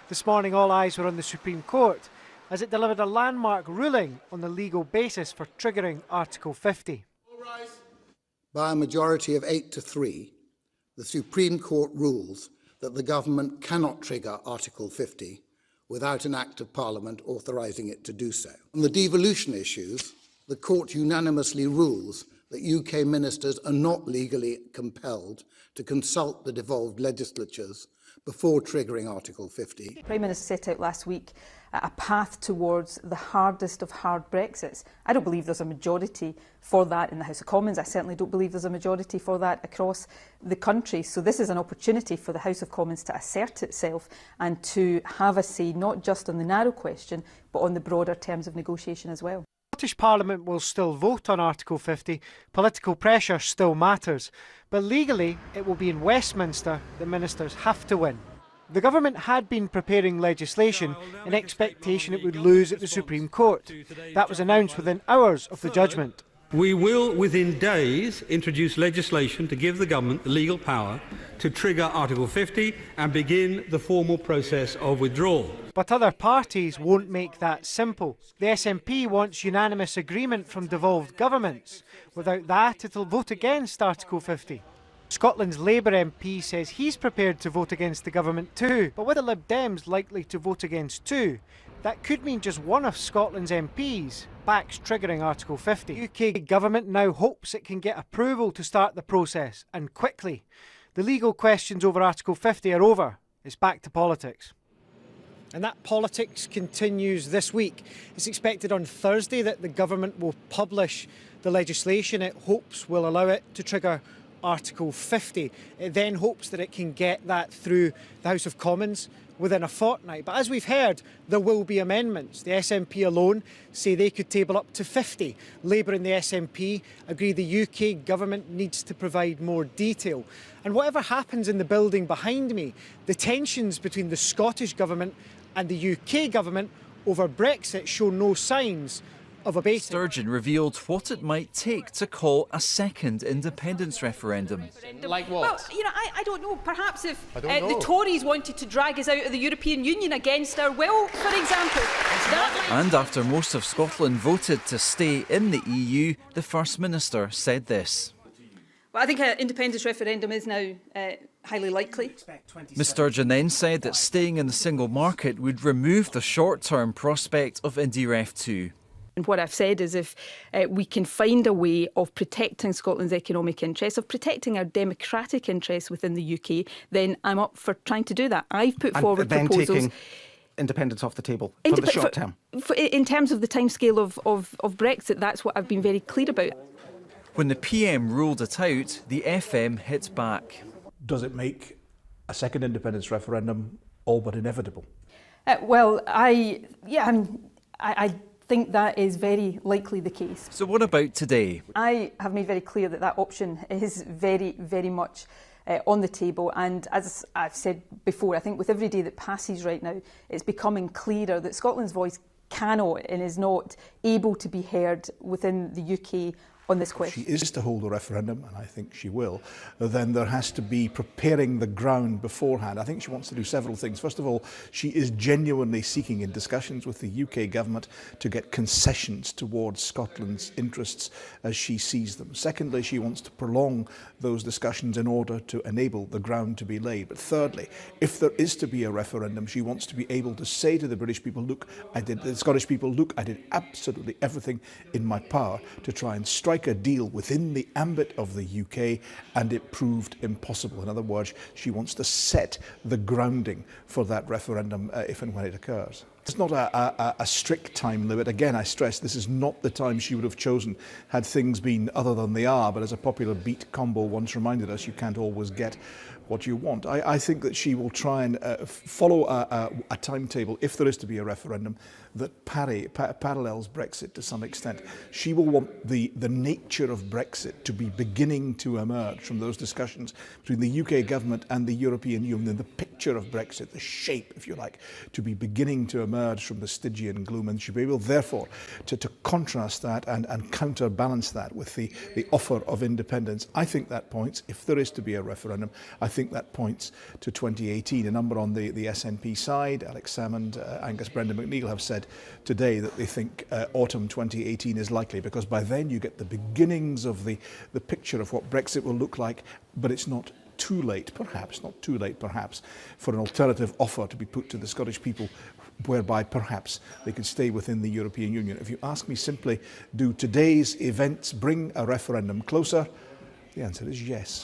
This morning all eyes were on the Supreme Court as it delivered a landmark ruling on the legal basis for triggering Article 50. By a majority of 8-3, the Supreme Court rules that the government cannot trigger Article 50 without an Act of Parliament authorising it to do so. On the devolution issues, the Court unanimously rules that UK ministers are not legally compelled to consult the devolved legislatures before triggering Article 50. The Prime Minister set out last week a path towards the hardest of hard Brexits. I don't believe there's a majority for that in the House of Commons. I certainly don't believe there's a majority for that across the country. So this is an opportunity for the House of Commons to assert itself and to have a say not just on the narrow question but on the broader terms of negotiation as well. Scottish Parliament will still vote on Article 50, political pressure still matters, but legally it will be in Westminster that ministers have to win. The government had been preparing legislation in expectation it would lose at the Supreme Court. That was announced within hours of the judgment. We will, within days, introduce legislation to give the government the legal power to trigger Article 50 and begin the formal process of withdrawal. But other parties won't make that simple. The SNP wants unanimous agreement from devolved governments. Without that, it'll vote against Article 50. Scotland's Labour MP says he's prepared to vote against the government too, but with the Lib Dems likely to vote against too, that could mean just one of Scotland's MPs backs triggering Article 50. The UK government now hopes it can get approval to start the process, and quickly. The legal questions over Article 50 are over. It's back to politics. And that politics continues this week. It's expected on Thursday that the government will publish the legislation it hopes will allow it to trigger Article 50. It then hopes that it can get that through the House of Commons within a fortnight. But as we've heard, there will be amendments. The SNP alone say they could table up to 50. Labour and the SNP agree the UK government needs to provide more detail. And whatever happens in the building behind me, the tensions between the Scottish government and the UK government over Brexit show no signs of abating. Sturgeon revealed what it might take to call a second independence referendum. Like what? Well, you know, I don't know. Perhaps if the Tories wanted to drag us out of the European Union against our will, for example. And after most of Scotland voted to stay in the EU, the First Minister said this. Well, I think an independence referendum is now highly likely. Ms Sturgeon then said that staying in the single market would remove the short-term prospect of IndyRef2. And what I've said is if we can find a way of protecting Scotland's economic interests, of protecting our democratic interests within the UK, then I'm up for trying to do that. I've put forward proposals. Taking independence off the table for the short term. In terms of the timescale of Brexit, that's what I've been very clear about. When the PM ruled it out, the FM hit back. Does it make a second independence referendum all but inevitable? Well, I think that is very likely the case. So what about today? I have made very clear that that option is very, very much on the table, and as I've said before, I think with every day that passes right now, it's becoming clearer that Scotland's voice cannot and is not able to be heard within the UK on this question. She is to hold a referendum, and I think she will. Then there has to be preparing the ground beforehand. I think she wants to do several things. First of all, she is genuinely seeking in discussions with the UK government to get concessions towards Scotland's interests as she sees them. Secondly, she wants to prolong those discussions in order to enable the ground to be laid. But thirdly, if there is to be a referendum, she wants to be able to say to the British people, look, the Scottish people, look, I did absolutely everything in my power to try and strike a deal within the ambit of the UK, and it proved impossible. In other words, she wants to set the grounding for that referendum if and when it occurs. It's not a strict time limit. Again, I stress this is not the time she would have chosen had things been other than they are, but as a popular beat combo once reminded us, you can't always get what you want. I think that she will try and follow a timetable, if there is to be a referendum, that parallels Brexit to some extent. She will want the nature of Brexit to be beginning to emerge from those discussions between the UK government and the European Union, the picture of Brexit, the shape, if you like, to be beginning to emerge from the Stygian gloom. And she'll be able, therefore, to contrast that and counterbalance that with the offer of independence. I think that points, if there is to be a referendum, I think that points to 2018. A number on the SNP side, Alex Salmond, Angus Brendan McNeill have said today that they think autumn 2018 is likely, because by then you get the beginnings of the picture of what Brexit will look like, but it's not too late, perhaps, not too late perhaps, for an alternative offer to be put to the Scottish people whereby perhaps they could stay within the European Union. If you ask me simply, do today's events bring a referendum closer? The answer is yes.